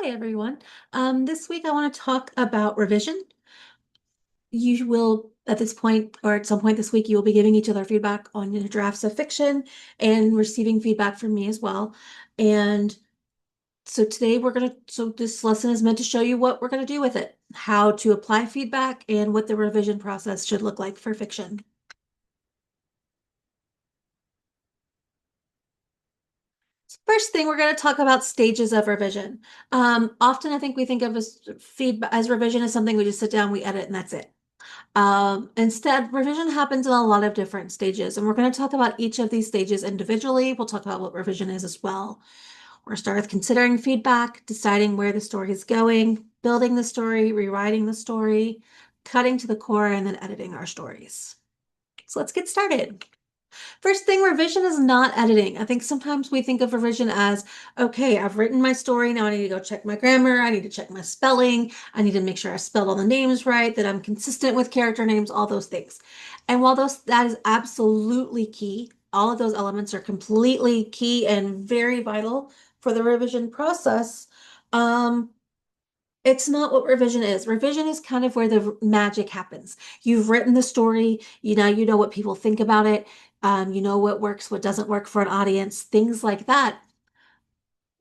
Hi, everyone. This week I want to talk about revision. You will, at this point, or at some point this week, you will be giving each other feedback on your drafts of fiction and receiving feedback from me as well. And so today so this lesson is meant to show you what we're going to do with it, how to apply feedback, and what the revision process should look like for fiction. First thing, we're going to talk about stages of revision. Often I think we think of feedback as revision as something we just sit down, we edit, and that's it. Instead, revision happens in a lot of different stages, and we're going to talk about each of these stages individually. We'll talk about what revision is as well. We're going to start with considering feedback, deciding where the story is going, building the story, rewriting the story, cutting to the core, and then editing our stories. So let's get started. First thing, revision is not editing. I think sometimes we think of revision as, okay, I've written my story. Now I need to go check my grammar. I need to check my spelling. I need to make sure I spelled all the names right, that I'm consistent with character names, all those things. And while that is absolutely key, all of those elements are completely key and very vital for the revision process. It's not what revision is. Revision is kind of where the magic happens. You've written the story, you know what people think about it, you know what works, what doesn't work for an audience, things like that.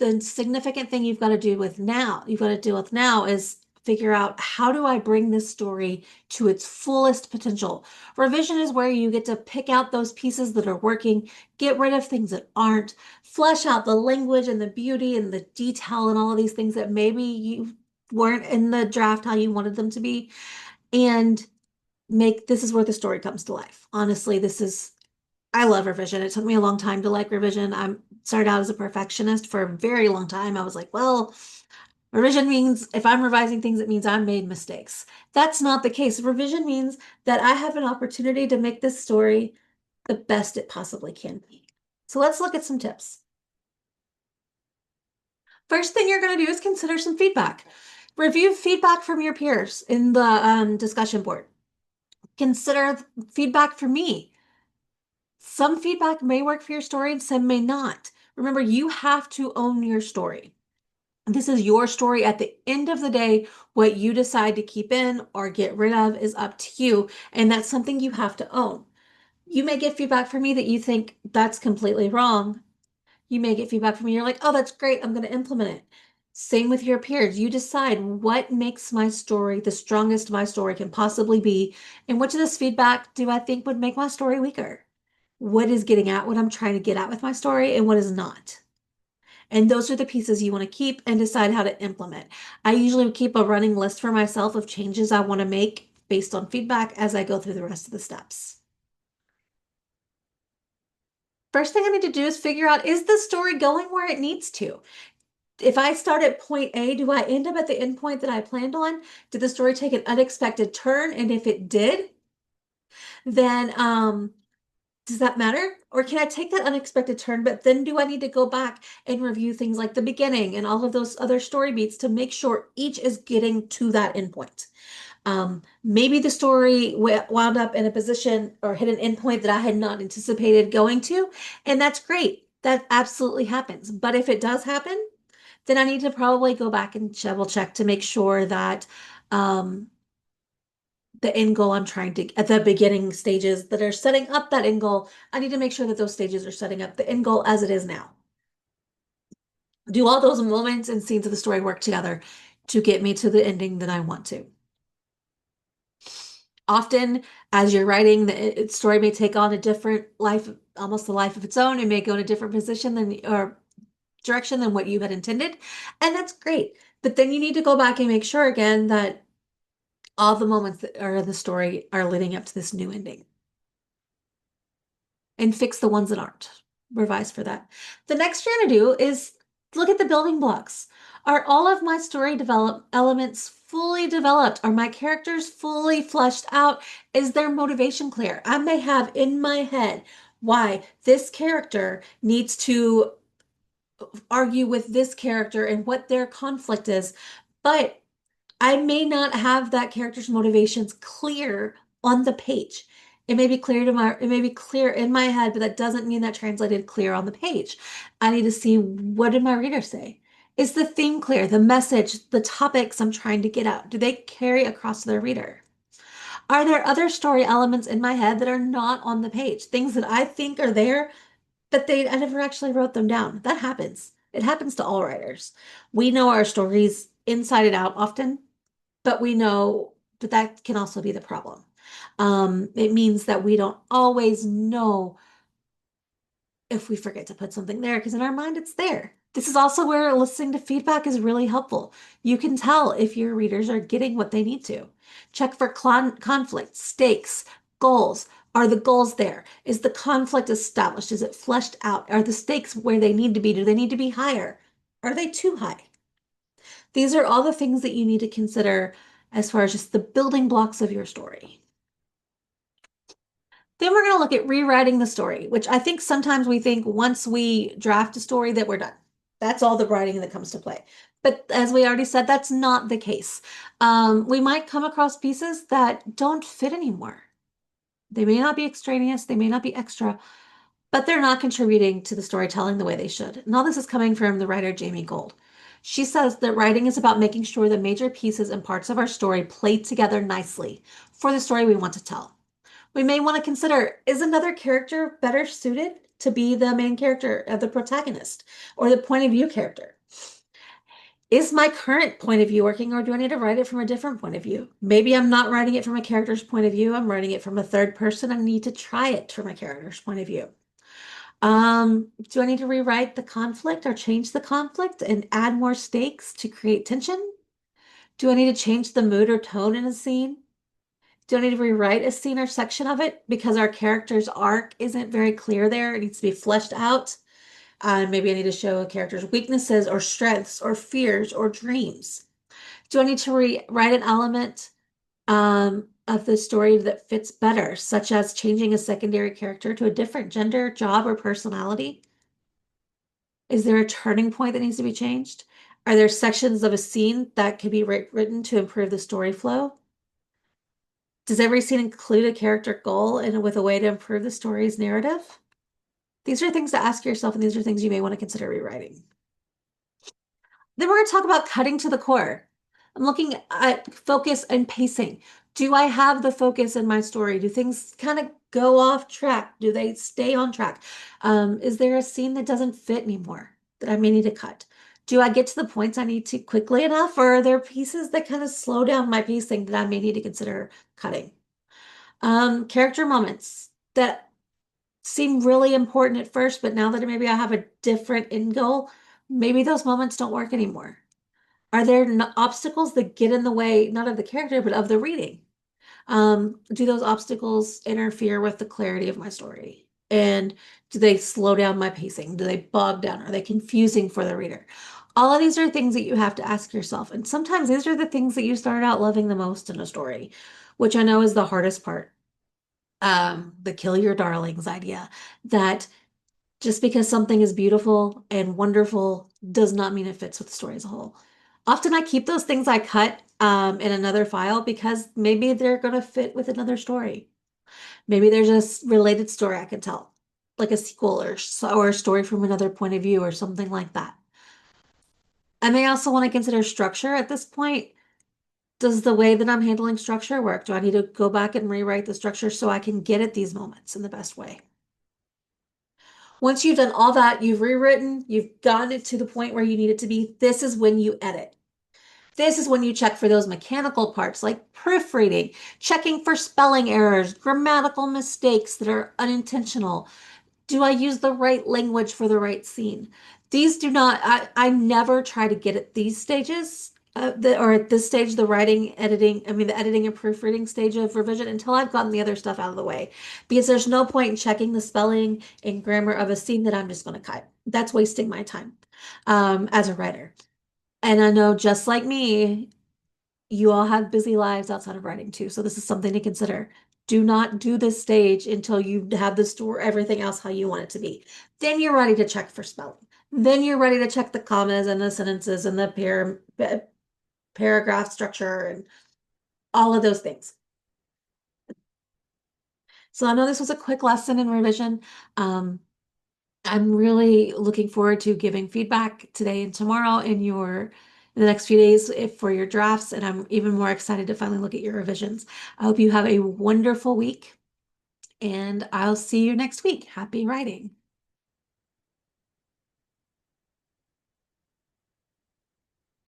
The significant thing you've got to deal with now is figure out, how do I bring this story to its fullest potential? Revision is where you get to pick out those pieces that are working, get rid of things that aren't, flesh out the language and the beauty and the detail and all of these things that maybe you weren't in the draft how you wanted them to be, and this is where the story comes to life. Honestly, I love revision. It took me a long time to like revision. I started out as a perfectionist for a very long time. I was like, well, revision means if I'm revising things, it means I made mistakes. That's not the case. Revision means that I have an opportunity to make this story the best it possibly can be. So let's look at some tips. First thing you're going to do is consider some feedback. Review feedback from your peers in the discussion board. Consider feedback from me. Some feedback may work for your story and some may not. Remember, you have to own your story. This is your story. At the end of the day, what you decide to keep in or get rid of is up to you, and that's something you have to own. You may get feedback from me that you think that's completely wrong. You may get feedback from me, you're like, oh, that's great, I'm going to implement it. Same with your peers. You decide what makes my story the strongest my story can possibly be, and which of this feedback do I think would make my story weaker? What is getting at what I'm trying to get at with my story and what is not? And those are the pieces you want to keep and decide how to implement. I usually keep a running list for myself of changes I want to make based on feedback as I go through the rest of the steps. First thing I need to do is figure out, is the story going where it needs to? If I start at point A, do I end up at the end point that I planned on? Did the story take an unexpected turn? And if it did, then does that matter? Or can I take that unexpected turn, but then do I need to go back and review things like the beginning and all of those other story beats to make sure each is getting to that endpoint? Maybe the story wound up in a position or hit an endpoint that I had not anticipated going to, and that's great. That absolutely happens. But if it does happen, then I need to probably go back and double check to make sure that um, the end goal I'm trying to, at the beginning stages that are setting up that end goal, I need to make sure that those stages are setting up the end goal as it is now. Do all those moments and scenes of the story work together to get me to the ending that I want to? Often, as you're writing, the story may take on a different life, almost a life of its own. It may go in a different position than or direction than what you had intended, and that's great. But then you need to go back and make sure again that all the moments that are in the story are leading up to this new ending, and fix the ones that aren't. Revise for that. The next you're going to do is look at the building blocks. Are all of my story elements fully developed? Are my characters fully fleshed out? Is their motivation clear? I may have in my head why this character needs to argue with this character and what their conflict is, but I may not have that character's motivations clear on the page. It may be clear in my head, but that doesn't mean that translated clear on the page. I need to see, what did my reader say? Is the theme clear? The message, the topics I'm trying to get out, do they carry across to the reader? Are there other story elements in my head that are not on the page? Things that I think are there, but I never actually wrote them down. That happens. It happens to all writers. We know our stories inside and out often, but we know, but that can also be the problem. It means that we don't always know if we forget to put something there because in our mind it's there. This is also where listening to feedback is really helpful. You can tell if your readers are getting what they need to. Check for conflict, stakes, goals. Are the goals there? Is the conflict established? Is it fleshed out? Are the stakes where they need to be? Do they need to be higher? Are they too high? These are all the things that you need to consider as far as just the building blocks of your story. Then we're going to look at rewriting the story, which I think sometimes we think once we draft a story that we're done. That's all the writing that comes to play. But as we already said, that's not the case. We might come across pieces that don't fit anymore. They may not be extraneous, they may not be extra, but they're not contributing to the storytelling the way they should. And all this is coming from the writer Jamie Gold. She says that writing is about making sure the major pieces and parts of our story play together nicely for the story we want to tell. We may want to consider, is another character better suited to be the main character of the protagonist or the point of view character? Is my current point of view working, or do I need to write it from a different point of view? Maybe I'm not writing it from a character's point of view. I'm writing it from a third person. I need to try it from a character's point of view. Do I need to rewrite the conflict or change the conflict and add more stakes to create tension? Do I need to change the mood or tone in a scene? Do I need to rewrite a scene or section of it because our character's arc isn't very clear there? It needs to be fleshed out. Maybe I need to show a character's weaknesses or strengths or fears or dreams. Do I need to rewrite an element of the story that fits better, such as changing a secondary character to a different gender, job, or personality? Is there a turning point that needs to be changed? Are there sections of a scene that could be written to improve the story flow? Does every scene include a character goal and with a way to improve the story's narrative? These are things to ask yourself, and these are things you may want to consider rewriting. Then we're going to talk about cutting to the core. I'm looking at focus and pacing. Do I have the focus in my story? Do things kind of go off track? Do they stay on track? Is there a scene that doesn't fit anymore that I may need to cut? Do I get to the points I need to quickly enough, or are there pieces that kind of slow down my pacing that I may need to consider cutting? Character moments that seem really important at first, but now that maybe I have a different end goal, maybe those moments don't work anymore. Are there obstacles that get in the way, not of the character, but of the reading? Do those obstacles interfere with the clarity of my story? And do they slow down my pacing? Do they bog down? Are they confusing for the reader? All of these are things that you have to ask yourself. And sometimes these are the things that you start out loving the most in a story, which I know is the hardest part. The kill your darlings idea that just because something is beautiful and wonderful does not mean it fits with the story as a whole. Often I keep those things I cut in another file because maybe they're going to fit with another story. Maybe there's a related story I can tell, like a sequel or a story from another point of view or something like that. I may also want to consider structure at this point. Does the way that I'm handling structure work? Do I need to go back and rewrite the structure so I can get at these moments in the best way? Once you've done all that, you've rewritten, you've gotten it to the point where you need it to be, this is when you edit. This is when you check for those mechanical parts like proofreading, checking for spelling errors, grammatical mistakes that are unintentional. Do I use the right language for the right scene? These do not, I never try to get at these stages, or at this stage, the writing, editing, the editing and proofreading stage of revision until I've gotten the other stuff out of the way. Because there's no point in checking the spelling and grammar of a scene that I'm just going to cut. That's wasting my time as a writer. And I know just like me, you all have busy lives outside of writing too. So this is something to consider. Do not do this stage until you have the store, everything else how you want it to be. Then you're ready to check for spelling. Then you're ready to check the commas and the sentences and the paragraph structure and all of those things. So I know this was a quick lesson in revision. Um, I'm really looking forward to giving feedback today and tomorrow in the next few days for your drafts, and I'm even more excited to finally look at your revisions. I hope you have a wonderful week, and I'll see you next week. Happy writing.